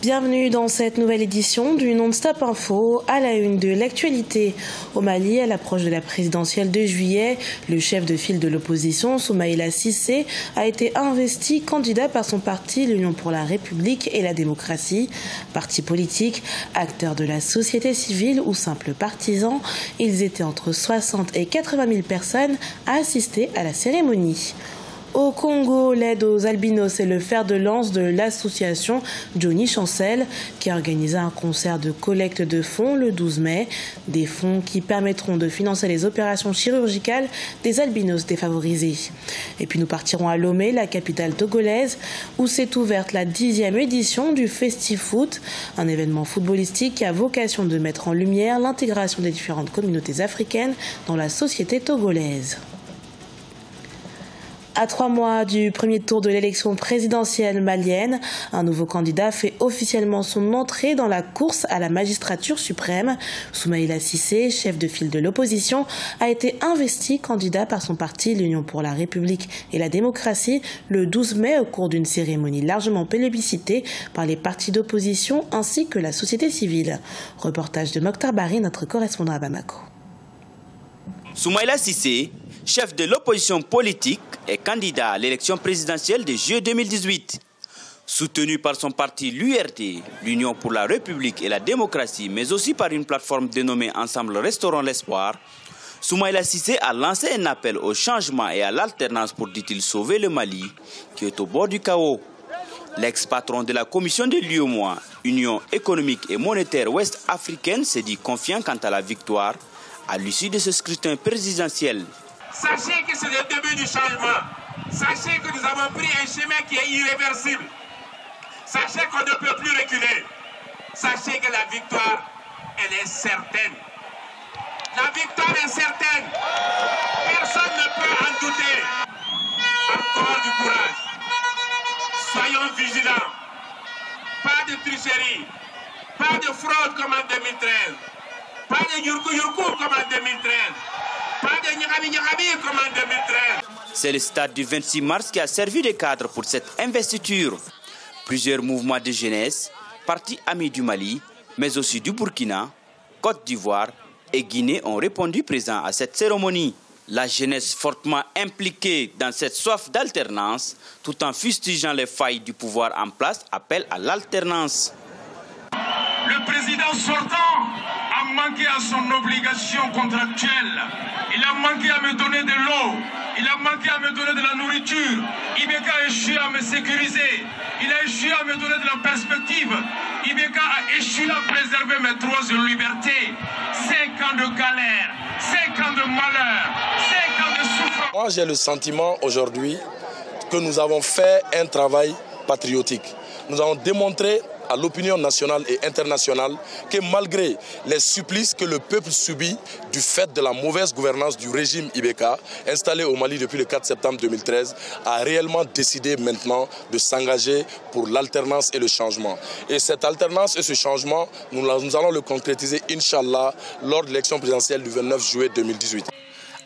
Bienvenue dans cette nouvelle édition du Non-Stop Info. À la une de l'actualité, au Mali, à l'approche de la présidentielle de juillet, le chef de file de l'opposition, Soumaïla Cissé, a été investi candidat par son parti, l'Union pour la République et la démocratie. Parti politique, acteurs de la société civile ou simples partisans, ils étaient entre 60 et 80 000 personnes à assister à la cérémonie. Au Congo, l'aide aux albinos est le fer de lance de l'association Johnny Chancel qui a organisé un concert de collecte de fonds le 12 mai. Des fonds qui permettront de financer les opérations chirurgicales des albinos défavorisés. Et puis nous partirons à Lomé, la capitale togolaise, où s'est ouverte la 10e édition du FestiFoot, un événement footballistique qui a vocation de mettre en lumière l'intégration des différentes communautés africaines dans la société togolaise. À 3 mois du premier tour de l'élection présidentielle malienne, un nouveau candidat fait officiellement son entrée dans la course à la magistrature suprême. Soumaïla Cissé, chef de file de l'opposition, a été investi candidat par son parti, l'Union pour la République et la démocratie, le 12 mai au cours d'une cérémonie largement plébiscitée par les partis d'opposition ainsi que la société civile. Reportage de Mokhtar Bari, notre correspondant à Bamako. Soumaïla Cissé, chef de l'opposition politique, est candidat à l'élection présidentielle de juillet 2018. Soutenu par son parti l'URD, l'Union pour la République et la démocratie, mais aussi par une plateforme dénommée Ensemble Restaurant l'Espoir, Soumaïla Cissé a lancé un appel au changement et à l'alternance pour, dit-il, sauver le Mali, qui est au bord du chaos. L'ex-patron de la commission de l'UEMOA, Union économique et monétaire ouest-africaine, s'est dit confiant quant à la victoire à l'issue de ce scrutin présidentiel. Sachez que c'est le début du changement. Sachez que nous avons pris un chemin qui est irréversible. Sachez qu'on ne peut plus reculer. Sachez que la victoire, elle est certaine. La victoire est certaine. Personne ne peut en douter. Encore du courage. Soyons vigilants. Pas de tricherie. Pas de fraude comme en 2013. Pas de yurkou comme en 2013. Pas de nyarabi comme en 2013. C'est le stade du 26 mars qui a servi de cadre pour cette investiture. Plusieurs mouvements de jeunesse, partis amis du Mali, mais aussi du Burkina, Côte d'Ivoire et Guinée ont répondu présents à cette cérémonie. La jeunesse fortement impliquée dans cette soif d'alternance, tout en fustigeant les failles du pouvoir en place, appelle à l'alternance. Le président sortant a manqué à son obligation contractuelle. Il a manqué à me donner de l'eau. Il a manqué à me donner de la nourriture. Ibeka a échoué à me sécuriser. Il a échoué à me donner de la perspective. Ibeka a échoué à préserver mes droits de liberté. 5 ans de galère, 5 ans de malheur, 5 ans de souffrance. Moi, j'ai le sentiment aujourd'hui que nous avons fait un travail patriotique. Nous avons démontré à l'opinion nationale et internationale que malgré les supplices que le peuple subit du fait de la mauvaise gouvernance du régime Ibeka, installé au Mali depuis le 4 septembre 2013, a réellement décidé maintenant de s'engager pour l'alternance et le changement. Et cette alternance et ce changement, nous allons le concrétiser, Inch'Allah, lors de l'élection présidentielle du 29 juillet 2018.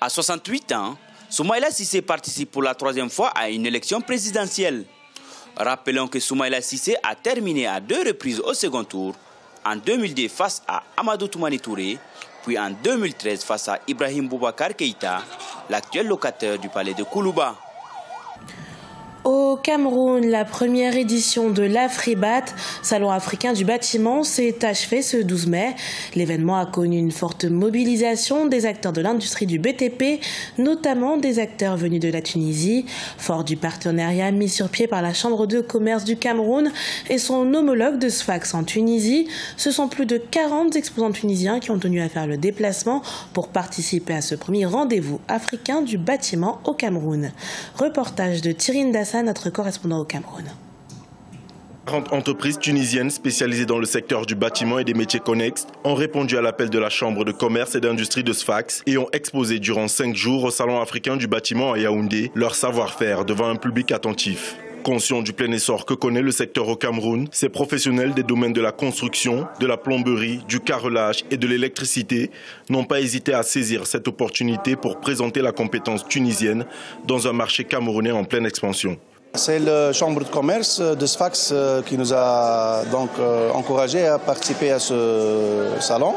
À 68 ans, Soumaïla Cissé participe pour la 3e fois à une élection présidentielle. Rappelons que Soumaïla Cissé a terminé à 2 reprises au second tour, en 2002 face à Amadou Toumani Touré, puis en 2013 face à Ibrahim Boubacar Keïta, l'actuel locataire du palais de Koulouba. Au Cameroun, la première édition de l'Afribat, Salon africain du bâtiment, s'est achevée ce 12 mai. L'événement a connu une forte mobilisation des acteurs de l'industrie du BTP, notamment des acteurs venus de la Tunisie. Fort du partenariat mis sur pied par la Chambre de commerce du Cameroun et son homologue de Sfax en Tunisie, ce sont plus de 40 exposants tunisiens qui ont tenu à faire le déplacement pour participer à ce premier rendez-vous africain du bâtiment au Cameroun. Reportage de Thierry Ndassa, notre correspondant au Cameroun. 40 entreprises tunisiennes spécialisées dans le secteur du bâtiment et des métiers connexes ont répondu à l'appel de la Chambre de commerce et d'industrie de Sfax et ont exposé durant 5 jours au Salon africain du bâtiment à Yaoundé leur savoir-faire devant un public attentif. Conscients du plein essor que connaît le secteur au Cameroun, ces professionnels des domaines de la construction, de la plomberie, du carrelage et de l'électricité n'ont pas hésité à saisir cette opportunité pour présenter la compétence tunisienne dans un marché camerounais en pleine expansion. C'est la Chambre de commerce de Sfax qui nous a donc encouragés à participer à ce salon.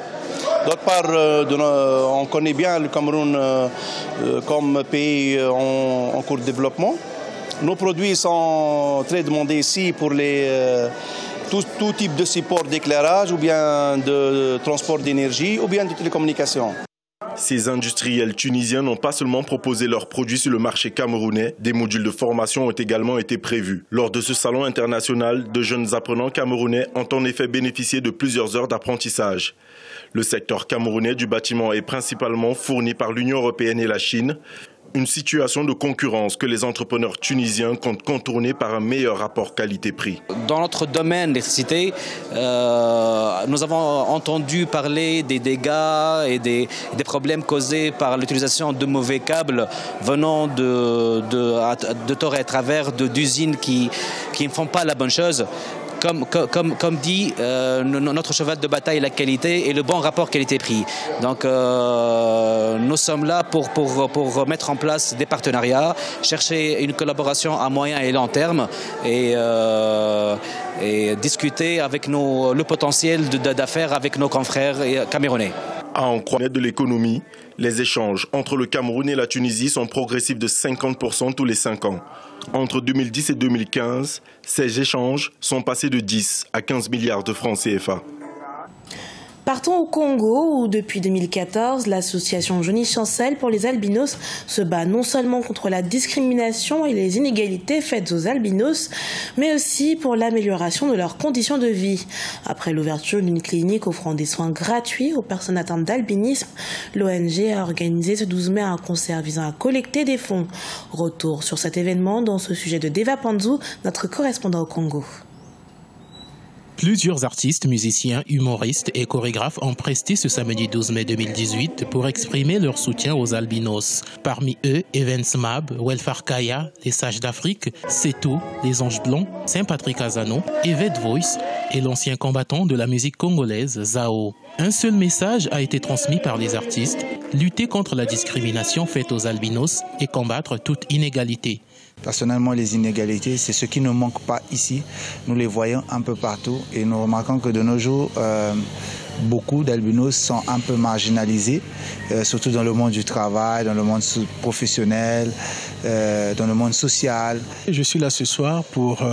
D'autre part, on connaît bien le Cameroun comme pays en cours de développement. Nos produits sont très demandés ici pour tout type de support d'éclairage ou bien de transport d'énergie ou bien de télécommunications. Ces industriels tunisiens n'ont pas seulement proposé leurs produits sur le marché camerounais, des modules de formation ont également été prévus. Lors de ce salon international, de jeunes apprenants camerounais ont en effet bénéficié de plusieurs heures d'apprentissage. Le secteur camerounais du bâtiment est principalement fourni par l'Union européenne et la Chine. Une situation de concurrence que les entrepreneurs tunisiens comptent contourner par un meilleur rapport qualité-prix. Dans notre domaine d'électricité, nous avons entendu parler des dégâts et des problèmes causés par l'utilisation de mauvais câbles venant de tort et à travers d'usines qui ne font pas la bonne chose. Comme dit, notre cheval de bataille est la qualité et le bon rapport qualité-prix. Donc nous sommes là pour mettre en place des partenariats, chercher une collaboration à moyen et long terme et discuter avec le potentiel d'affaires avec nos confrères camerounais. À en croire de l'économie, les échanges entre le Cameroun et la Tunisie sont progressifs de 50% tous les 5 ans. Entre 2010 et 2015, ces échanges sont passés de 10 à 15 milliards de francs CFA. Partons au Congo où depuis 2014, l'association Johnny Chancel pour les albinos se bat non seulement contre la discrimination et les inégalités faites aux albinos, mais aussi pour l'amélioration de leurs conditions de vie. Après l'ouverture d'une clinique offrant des soins gratuits aux personnes atteintes d'albinisme, l'ONG a organisé ce 12 mai un concert visant à collecter des fonds. Retour sur cet événement dans ce sujet de Deva Panzou, notre correspondant au Congo. Plusieurs artistes, musiciens, humoristes et chorégraphes ont presté ce samedi 12 mai 2018 pour exprimer leur soutien aux albinos. Parmi eux, Evans Mab, Welfare Kaya, les Sages d'Afrique, Seto, les Anges Blancs, Saint-Patrick Azano, Evette Voice et l'ancien combattant de la musique congolaise, Zao. Un seul message a été transmis par les artistes, lutter contre la discrimination faite aux albinos et combattre toute inégalité. Personnellement, les inégalités, c'est ce qui ne manque pas ici. Nous les voyons un peu partout et nous remarquons que de nos jours, beaucoup d'albinos sont un peu marginalisés, surtout dans le monde du travail, dans le monde professionnel, dans le monde social. Je suis là ce soir pour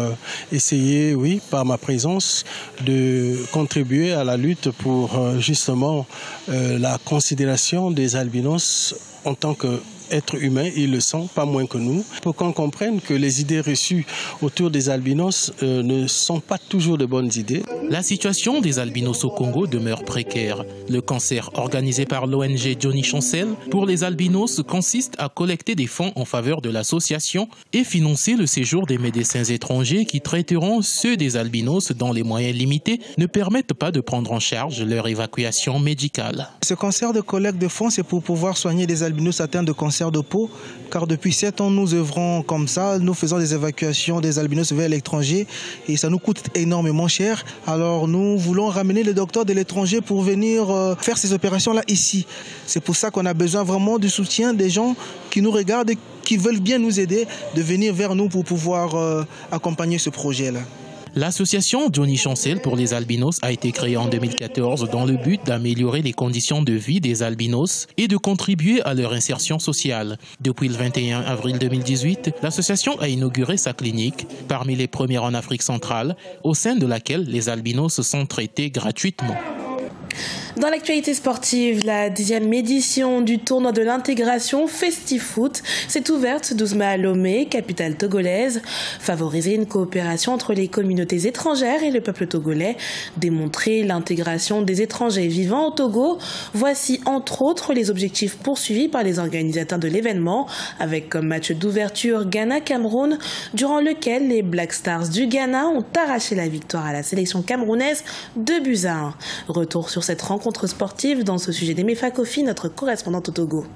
essayer, oui, par ma présence, de contribuer à la lutte pour justement la considération des albinos en tant qu'êtres humains, ils le sont, pas moins que nous, pour qu'on comprenne que les idées reçues autour des albinos ne sont pas toujours de bonnes idées. La situation des albinos au Congo demeure précaire. Le concert organisé par l'ONG Johnny Chancel pour les albinos consiste à collecter des fonds en faveur de l'association et financer le séjour des médecins étrangers qui traiteront ceux des albinos dont les moyens limités ne permettent pas de prendre en charge leur évacuation médicale. Ce concert de collecte de fonds, c'est pour pouvoir soigner des albinos atteints de cancer de peau, car depuis 7 ans, nous œuvrons comme ça, nous faisons des évacuations des albinos vers l'étranger et ça nous coûte énormément cher. Alors nous voulons ramener les docteurs de l'étranger pour venir faire ces opérations-là ici. C'est pour ça qu'on a besoin vraiment du soutien des gens qui nous regardent et qui veulent bien nous aider de venir vers nous pour pouvoir accompagner ce projet-là. L'association Johnny Chancel pour les albinos a été créée en 2014 dans le but d'améliorer les conditions de vie des albinos et de contribuer à leur insertion sociale. Depuis le 21 avril 2018, l'association a inauguré sa clinique, parmi les premières en Afrique centrale, au sein de laquelle les albinos sont traités gratuitement. Dans l'actualité sportive, la 10e édition du tournoi de l'intégration FestiFoot s'est ouverte 12 mai à Lomé, capitale togolaise. Favoriser une coopération entre les communautés étrangères et le peuple togolais, démontrer l'intégration des étrangers vivant au Togo. Voici entre autres les objectifs poursuivis par les organisateurs de l'événement, avec comme match d'ouverture Ghana-Cameroun, durant lequel les Black Stars du Ghana ont arraché la victoire à la sélection camerounaise 2-1. Retour sur cette rencontre sportive dans ce sujet d'Emefa Kofi, notre correspondante au Togo.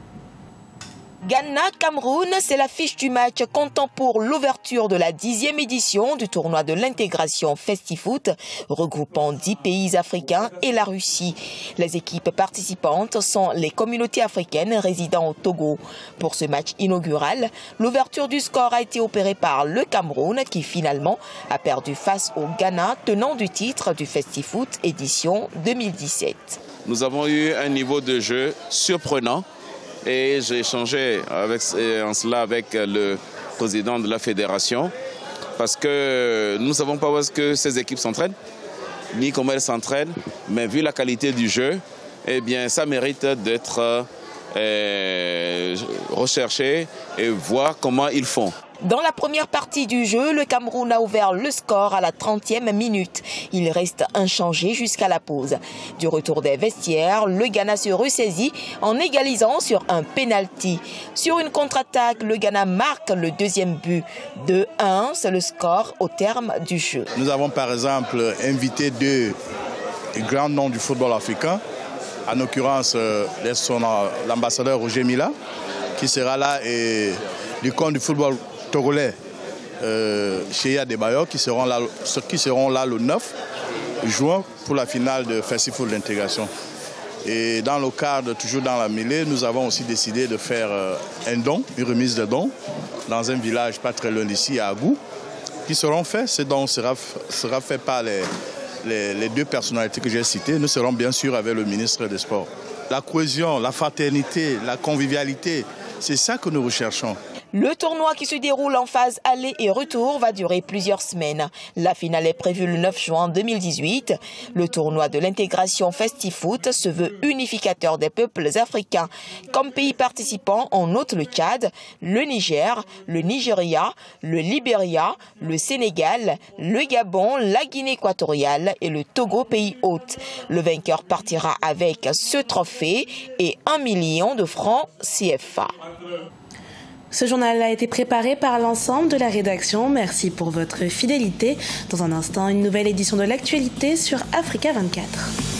Ghana-Cameroun, c'est l'affiche du match comptant pour l'ouverture de la 10e édition du tournoi de l'intégration FestiFoot, regroupant 10 pays africains et la Russie. Les équipes participantes sont les communautés africaines résidant au Togo. Pour ce match inaugural, l'ouverture du score a été opérée par le Cameroun qui finalement a perdu face au Ghana, tenant du titre du FestiFoot édition 2017. Nous avons eu un niveau de jeu surprenant. Et j'ai échangé en cela avec le président de la fédération parce que nous ne savons pas où est-ce que ces équipes s'entraînent, ni comment elles s'entraînent, mais vu la qualité du jeu, eh bien, ça mérite d'être recherché et voir comment ils font. Dans la première partie du jeu, le Cameroun a ouvert le score à la 30e minute. Il reste inchangé jusqu'à la pause. Du retour des vestiaires, le Ghana se ressaisit en égalisant sur un penalty. Sur une contre-attaque, le Ghana marque le deuxième but. 2-1, c'est le score au terme du jeu. Nous avons par exemple invité deux grands noms du football africain. En l'occurrence, l'ambassadeur Roger Mila, qui sera là, et l'icône du football togolais, Cheya Debayor, qui seront là le 9 juin pour la finale de FestiFoot de l'intégration. Et dans le cadre, toujours dans la mêlée, nous avons aussi décidé de faire un don, une remise de dons, dans un village pas très loin d'ici, à Agou, qui seront faits. Ce don sera fait par les deux personnalités que j'ai citées. Nous serons bien sûr avec le ministre des Sports. La cohésion, la fraternité, la convivialité, c'est ça que nous recherchons. Le tournoi qui se déroule en phase aller et retour va durer plusieurs semaines. La finale est prévue le 9 juin 2018. Le tournoi de l'intégration FestiFoot se veut unificateur des peuples africains. Comme pays participants, on note le Tchad, le Niger, le Nigeria, le Libéria, le Sénégal, le Gabon, la Guinée équatoriale et le Togo, pays hôte. Le vainqueur partira avec ce trophée et 1 million de francs CFA. Ce journal a été préparé par l'ensemble de la rédaction. Merci pour votre fidélité. Dans un instant, une nouvelle édition de l'actualité sur Africa 24.